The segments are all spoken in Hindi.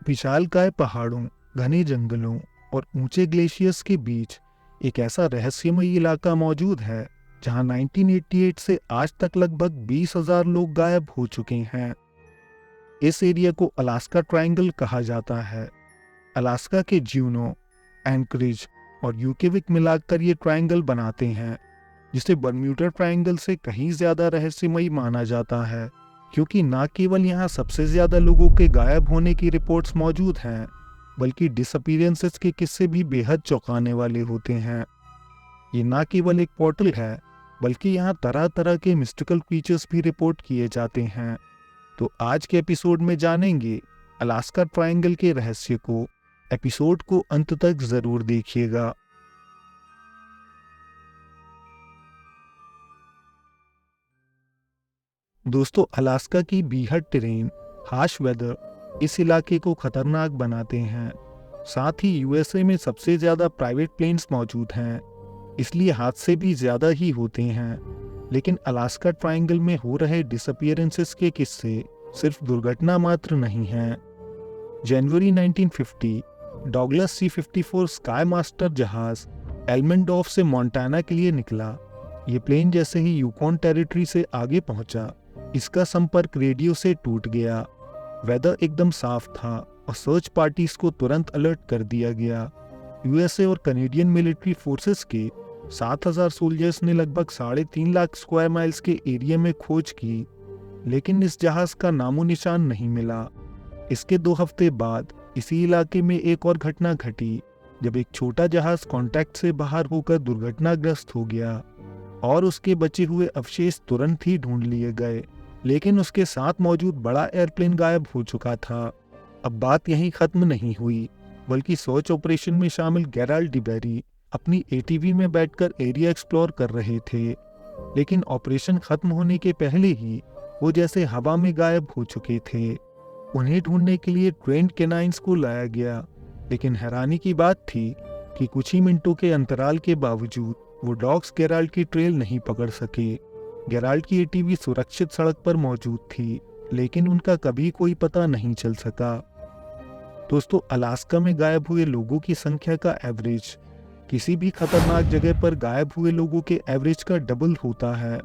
विशालकाय पहाड़ों, घने जंगलों और ऊंचे ग्लेशियर्स के बीच एक ऐसा रहस्यमय इलाका मौजूद है जहां 1988 से आज तक लगभग 20,000 लोग गायब हो चुके हैं। इस एरिया को अलास्का ट्रायंगल कहा जाता है। अलास्का के ज्यूनो, एंकरिज और यूकेविक मिलाकर ये ट्रायंगल बनाते हैं, जिसे बर्म्यूडा ट्रायंगल से कहीं ज्यादा रहस्यमयी माना जाता है, क्योंकि न केवल यहाँ सबसे ज्यादा लोगों के गायब होने की रिपोर्ट्स मौजूद हैं, बल्कि डिसअपीयरेंसेस के किस्से भी बेहद चौंकाने वाले होते हैं। ये न केवल एक पोर्टल है, बल्कि यहाँ तरह तरह के मिस्टिकल क्रीचर्स भी रिपोर्ट किए जाते हैं। तो आज के एपिसोड में जानेंगे अलास्का ट्रायंगल के रहस्य को। एपिसोड को अंत तक जरूर देखिएगा। दोस्तों, अलास्का की बीहड़ टेरेन, हार्श वेदर इस इलाके को खतरनाक बनाते हैं। साथ ही यूएसए में सबसे ज्यादा प्राइवेट प्लेन्स मौजूद हैं, इसलिए हादसे भी ज्यादा ही होते हैं। लेकिन अलास्का ट्रायंगल में हो रहे डिसअपीयरेंसेस के किस्से सिर्फ दुर्घटना मात्र नहीं हैं। जनवरी 1950 डॉगलस C-54 स्काई मास्टर जहाज एल्मेंडोर्फ से मोंटाना के लिए निकला। ये प्लेन जैसे ही यूकॉन टेरिटरी से आगे पहुंचा, इसका संपर्क रेडियो से टूट गया। वेदर एकदम साफ था और सर्च पार्टीज को तुरंत अलर्ट कर दिया गया। यूएसए और कनेडियन मिलिट्री फोर्सेस के 7,000 सोल्जर्स ने लगभग 3.5 लाख स्क्वायर माइल्स के एरिया में खोज की, लेकिन इस जहाज का नामो निशान नहीं मिला। इसके 2 हफ्ते बाद इसी इलाके में एक और घटना घटी, जब एक छोटा जहाज कॉन्टैक्ट से बाहर होकर दुर्घटनाग्रस्त हो गया और उसके बचे हुए अवशेष तुरंत ही ढूंढ लिए गए, लेकिन उसके साथ मौजूद बड़ा एयरप्लेन गायब हो चुका था। अब बात यहीं खत्म नहीं हुई, बल्कि सर्च ऑपरेशन में शामिल गेराल्ड डिबेरी अपनी एटीवी में बैठकर एरिया एक्सप्लोर कर रहे थे, लेकिन ऑपरेशन खत्म होने के पहले ही वो जैसे हवा में गायब हो चुके थे। उन्हें ढूंढने के लिए ट्रेंड केनाइंस को लाया गया, लेकिन हैरानी की बात थी कि कुछ ही मिनटों के अंतराल के बावजूद वो डॉग्स गेराल्ड की ट्रेल नहीं पकड़ सके। गेराल्ड की एटीवी सुरक्षित सड़क पर मौजूद थी, लेकिन उनका कभी कोई पता नहीं चल सका। दोस्तों, अलास्का में गायब हुए लोगों की संख्या का एवरेज किसी भी खतरनाक जगह पर गायब हुए लोगों के एवरेज का डबल होता है।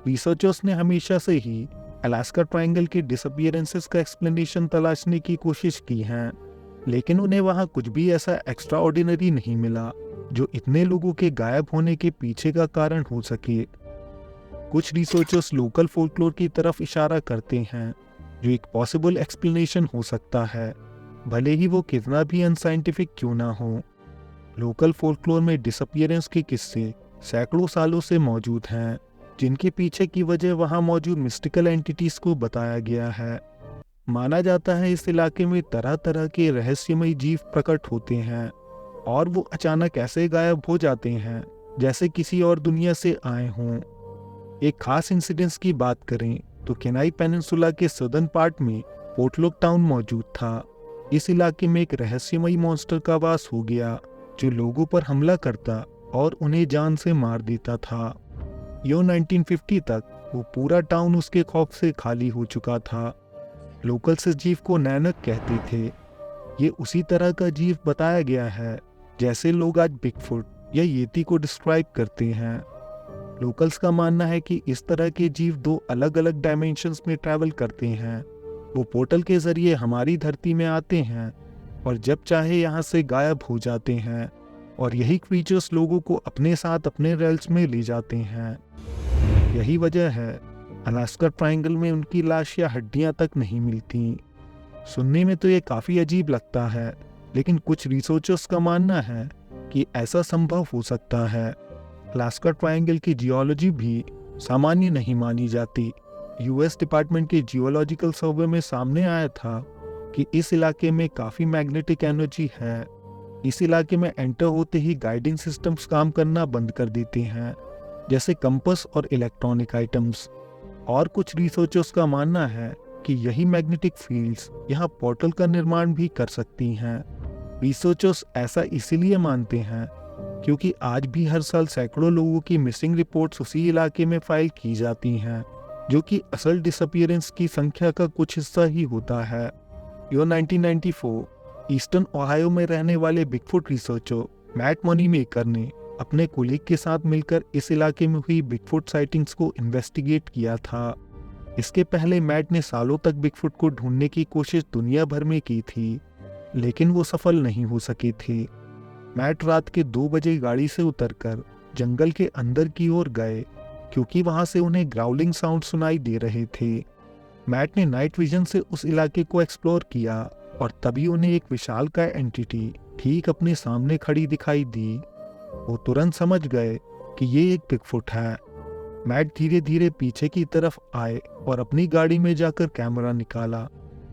रिसर्चर्स ने हमेशा से ही अलास्का ट्रायंगल के डिसअपीयरेंसेस का एक्सप्लेनेशन तलाशने की कोशिश की है, लेकिन उन्हें वहां कुछ भी ऐसा एक्स्ट्रा ऑर्डिनरी नहीं मिला जो इतने लोगों के गायब होने के पीछे का कारण हो सके। कुछ रिसर्चर्स लोकल फोल्कलोर की तरफ इशारा करते हैं, जो एक पॉसिबल एक्सप्लेनेशन हो सकता है, भले ही वो कितना भी अनसाइंटिफिक क्यों ना हो। लोकल फोल्कलोर में डिसअपीयरेंस के किस्से सैकड़ों सालों से मौजूद हैं, जिनके पीछे की वजह वहां मौजूद मिस्टिकल एंटिटीज को बताया गया है। माना जाता है इस इलाके में तरह तरह के रहस्यमय जीव प्रकट होते हैं और वो अचानक ऐसे गायब हो जाते हैं जैसे किसी और दुनिया से आए हों। एक खास इंसिडेंस की बात करें तो केनाई पेनिनसुला के सदर्न पार्ट में पोर्टलॉक टाउन मौजूद था। इस इलाके में एक रहस्यमयी मॉन्स्टर का वास हो गया, जो लोगों पर हमला करता और उन्हें जान से मार देता था। यो 1950 तक वो पूरा टाउन उसके खौफ से खाली हो चुका था। लोकल्स इस जीव को नैनक कहते थे। ये उसी तरह का जीव बताया गया है जैसे लोग आज बिगफुट या येती को डिस्क्राइब करते हैं। लोकल्स का मानना है कि इस तरह के जीव 2 अलग अलग डायमेंशंस में ट्रैवल करते हैं। वो पोर्टल के जरिए हमारी धरती में आते हैं और जब चाहे यहाँ से गायब हो जाते हैं, और यही क्रीचर्स लोगों को अपने साथ अपने रेल्स में ले जाते हैं। यही वजह है अलास्का ट्रायंगल में उनकी लाश या हड्डियां तक नहीं मिलती। सुनने में तो ये काफी अजीब लगता है, लेकिन कुछ रिसर्चर्स का मानना है कि ऐसा संभव हो सकता है। अलास्का ट्रायंगल की जियोलॉजी भी सामान्य नहीं मानी जाती। यूएस डिपार्टमेंट के जियोलॉजिकल सर्वे में सामने आया था कि इस इलाके में काफी मैग्नेटिक एनर्जी है। इस इलाके में एंटर होते ही गाइडिंग सिस्टम्स काम करना बंद कर देते हैं, जैसे कंपास और इलेक्ट्रॉनिक आइटम्स। और कुछ रिसर्चर्स का मानना है कि यही मैग्नेटिक फील्ड्स यहाँ पोर्टल का निर्माण भी कर सकती हैं। रिसर्चर्स ऐसा इसीलिए मानते हैं क्योंकि आज भी हर साल सैकड़ों लोगों की मिसिंग रिपोर्ट्स उसी इलाके में फाइल की जाती हैं, जो कि असल डिसअपीयरेंस की संख्या का कुछ हिस्सा ही होता है। ईयर 1994 ईस्टर्न ओहायो में रहने वाले बिगफुट रिसर्चर मैट मनीमेकर ने अपने कोलीग के साथ मिलकर इस इलाके में हुई बिगफुट साइटिंग्स को इन्वेस्टिगेट किया था। इसके पहले मैट ने सालों तक बिगफुट को ढूंढने की कोशिश दुनिया भर में की थी, लेकिन वो सफल नहीं हो सके थे। मैट रात के 2 बजे गाड़ी से उतरकर जंगल के अंदर की ओर गए, क्योंकि वहां से उन्हें ग्राउलिंग साउंड सुनाई दे रहे थे। मैट ने नाइट विजन से उस इलाके को एक्सप्लोर किया और तभी उन्हें एक विशालकाय एंटिटी ठीक अपने सामने खड़ी दिखाई दी। वो तुरंत समझ गए कि ये एक बिगफुट है। मैट धीरे धीरे पीछे की तरफ आए और अपनी गाड़ी में जाकर कैमरा निकाला,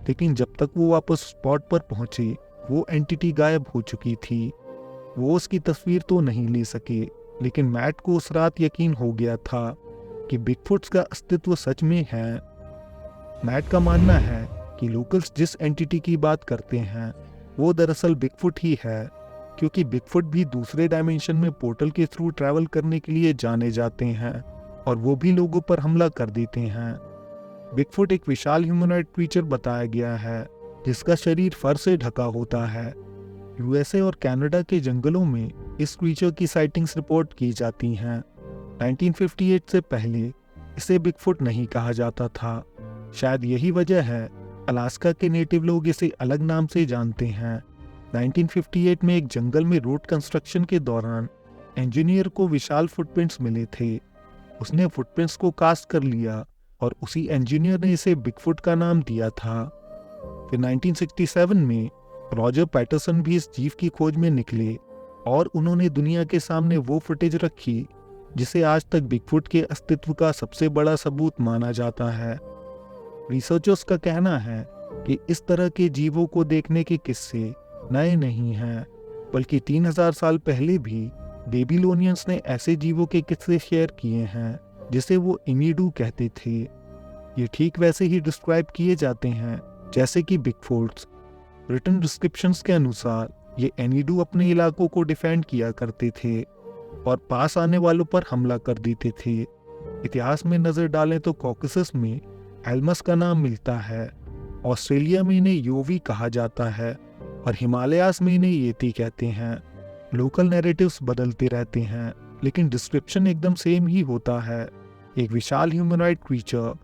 लेकिन जब तक वो वापस स्पॉट पर पहुंचे वो एंटिटी गायब हो चुकी थी। वो उसकी तस्वीर तो नहीं ले सके, लेकिन मैट को उस रात यकीन हो गया था कि बिगफुट्स का अस्तित्व सच में है। मैट का मानना है कि लोकल्स जिस एंटिटी की बात करते हैं वो दरअसल बिगफुट ही है, क्योंकि बिगफुट भी दूसरे डायमेंशन में पोर्टल के थ्रू ट्रैवल करने के लिए जाने जाते हैं और वो भी लोगों पर हमला कर देते हैं। बिगफुट एक विशाल ह्यूमनॉइड क्रीचर बताया गया है जिसका शरीर फर से ढका होता है। यूएसए और कनाडा के जंगलों में इस क्रीचर की साइटिंग्स रिपोर्ट की जाती हैं। 1958 से पहले इसे बिगफुट नहीं कहा जाता था। शायद यही वजह है अलास्का के नेटिव लोग इसे अलग नाम से जानते हैं। 1958 में एक जंगल में रोड कंस्ट्रक्शन के दौरान इंजीनियर को विशाल फुटप्रिंट्स मिले थे। उसने फुटप्रिंट्स को कास्ट कर लिया और उसी इंजीनियर ने इसे बिगफुट का नाम दिया था। फिर 1967 में रॉजर पैटरसन भी इस जीव की खोज में निकले और उन्होंने दुनिया के सामने वो फुटेज रखी जिसे आज तक बिगफुट के अस्तित्व का सबसे बड़ा सबूत माना जाता है। रिसर्चर्स का कहना है कि इस तरह के जीवों को देखने के किस्से नए नहीं हैं, बल्कि 3000 साल पहले भी बेबीलोनियंस ने ऐसे जीवों के किस्से शेयर किए हैं जिसे वो इनिडू कहते थे। ये ठीक वैसे ही डिस्क्राइब किए जाते हैं जैसे कि बिगफुट्स। रिटन डिस्क्रिप्शंस के अनुसार ये एनिडू अपने इलाकों को डिफेंड किया करते थे और पास आने वालों पर हमला कर देते थे। इतिहास में नजर डालें तो कॉकेसस में एल्मस का नाम मिलता है, ऑस्ट्रेलिया में इन्हें योवी कहा जाता है और हिमालयास में इन्हें येती कहते हैं। लोकल नैरेटिव्स बदलते रहते हैं, लेकिन डिस्क्रिप्शन एकदम सेम ही होता है। एक विशाल ह्यूमनॉइड क्रीचर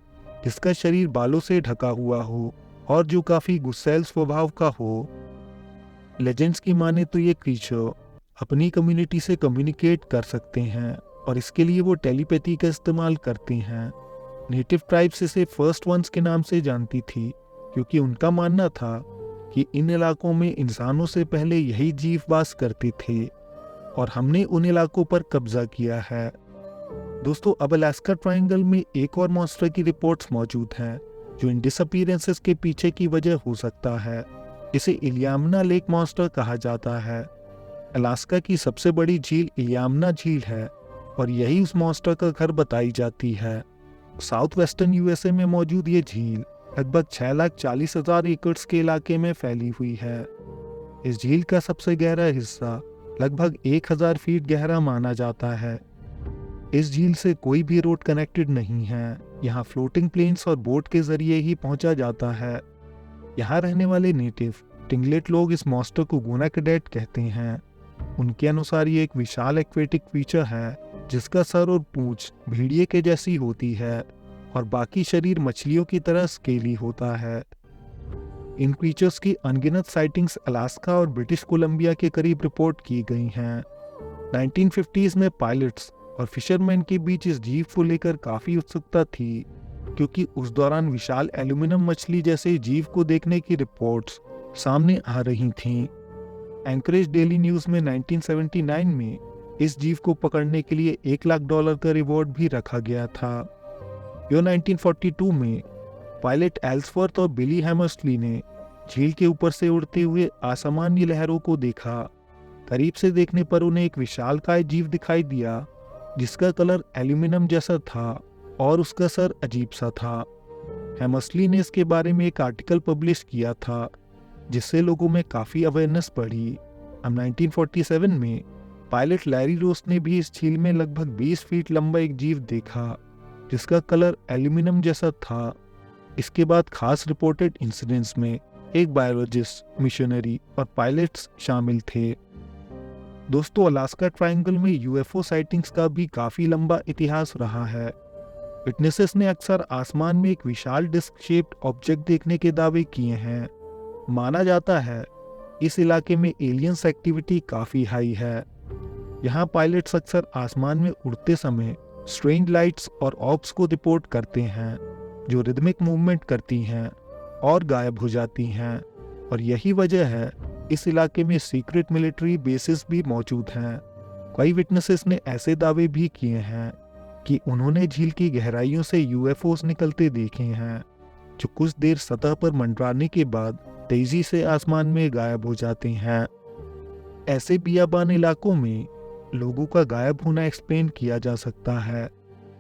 जिसका शरीर बालों से ढका हुआ हो और जो काफी गुस्सैल स्वभाव का हो। लेजेंड्स की माने तो ये क्रीचर अपनी कम्युनिटी से कम्युनिकेट कर सकते हैं और इसके लिए वो टेलीपैथी का इस्तेमाल करते हैं। नेटिव ट्राइब्स इसे फर्स्ट वंस के नाम से जानती थी, क्योंकि उनका मानना था कि इन इलाकों में इंसानों से पहले यही जीव वास करते थे और हमने उन इलाकों पर कब्जा किया है। दोस्तों, अब अलास्का ट्रायंगल में एक और मॉन्स्टर की रिपोर्ट्स मौजूद हैं जो इन डिसअपीयरेंसेस के पीछे की वजह हो सकता है। इसे इलियामना लेक मॉन्स्टर कहा जाता है। अलास्का की सबसे बड़ी झील इलियामना झील है और यही उस मॉन्स्टर का घर बताई जाती है। साउथ वेस्टर्न यूएसए में मौजूद ये झील लगभग 6,40,000 एकड़ के इलाके में फैली हुई है। इस झील का सबसे गहरा हिस्सा लगभग 1000 फीट गहरा माना जाता है। इस झील से कोई भी रोड कनेक्टेड नहीं है। यहाँ फ्लोटिंग प्लेन्स और बोट के जरिए ही पहुंचा जाता है। यहाँ रहने वाले नेटिव टिंगलेट लोग इस मॉन्स्टर को गोनाकडेट कहते हैं। उनके अनुसार ये एक विशाल एक्वेटिक क्रीचर है जिसका सर और पूंछ भेड़िए के जैसी होती है और बाकी शरीर मछलियों की तरह स्केली होता है। इन क्रीचर्स की अनगिनत साइटिंग्स अलास्का और ब्रिटिश कोलंबिया के करीब रिपोर्ट की गई हैं। 1950s में पायलट्स और फिशरमैन के बीच इस जीव को लेकर काफी उत्सुकता थी, क्योंकि उस दौरान विशाल एल्यूमिनियम मछली जैसे जीव को देखने की रिपोर्ट्स सामने आ रही थीं। एंकरेज डेली न्यूज में 1979 में इस जीव को पकड़ने के लिए $1,00,000 का रिवॉर्ड भी रखा गया था। यो 1942 में पायलट एल्सवर्थ और बिली हैमर्सली ने झील के ऊपर से उड़ते हुए असामान्य लहरों को देखा। करीब से देखने पर उन्हें एक विशालकाय जीव दिखाई दिया जिसका कलर एल्यूमिनियम जैसा था और उसका सर अजीब सा था। हैमर्सली ने इसके बारे में एक आर्टिकल पब्लिश किया था जिससे लोगों में काफी अवेयरनेस बढ़ी। अब 1947 में पायलट लैरी रोस ने भी इस झील में लगभग 20 फीट लंबा एक जीव देखा जिसका कलर एल्यूमिनियम जैसा था। इसके बाद खास रिपोर्टेड इंसिडेंट्स में एक बायोलॉजिस्ट, मिशनरी और पायलट्स शामिल थे। दोस्तों, अलास्का ट्रायंगल में यूएफओ साइटिंग्स का भी काफ़ी लंबा इतिहास रहा है। विटनेसेस ने अक्सर आसमान में एक विशाल डिस्क शेप्ड ऑब्जेक्ट देखने के दावे किए हैं। माना जाता है इस इलाके में एलियंस एक्टिविटी काफ़ी हाई है। यहाँ पायलट्स अक्सर आसमान में उड़ते समय स्ट्रेंज लाइट्स और ऑब्स को रिपोर्ट करते हैं जो रिदमिक मूवमेंट करती हैं और गायब हो जाती हैं, और यही वजह है इस इलाके में सीक्रेट मिलिट्री बेसिस भी मौजूद हैं। कई विटनेसेस ने ऐसे दावे भी किए हैं कि उन्होंने झील की गहराइयों से यूएफओस निकलते देखे हैं जो कुछ देर सतह पर मंडराने के बाद तेजी से आसमान में गायब हो जाते हैं। ऐसे बियाबान इलाकों में लोगों का गायब होना एक्सप्लेन किया जा सकता है,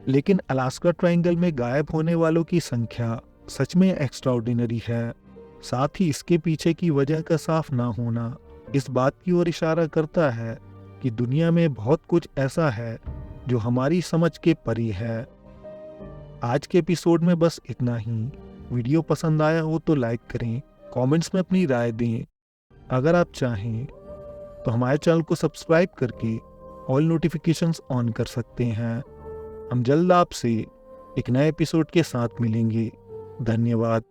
लेकिन अलास्का ट्रायंगल में गायब होने वालों की संख्या सच में एक्स्ट्राऑर्डिनरी है। साथ ही इसके पीछे की वजह का साफ ना होना इस बात की ओर इशारा करता है कि दुनिया में बहुत कुछ ऐसा है जो हमारी समझ के परे है। आज के एपिसोड में बस इतना ही। वीडियो पसंद आया हो तो लाइक करें, कमेंट्स में अपनी राय दें। अगर आप चाहें तो हमारे चैनल को सब्सक्राइब करके ऑल नोटिफिकेशंस ऑन कर सकते हैं। हम जल्द आपसे एक नए एपिसोड के साथ मिलेंगे। धन्यवाद।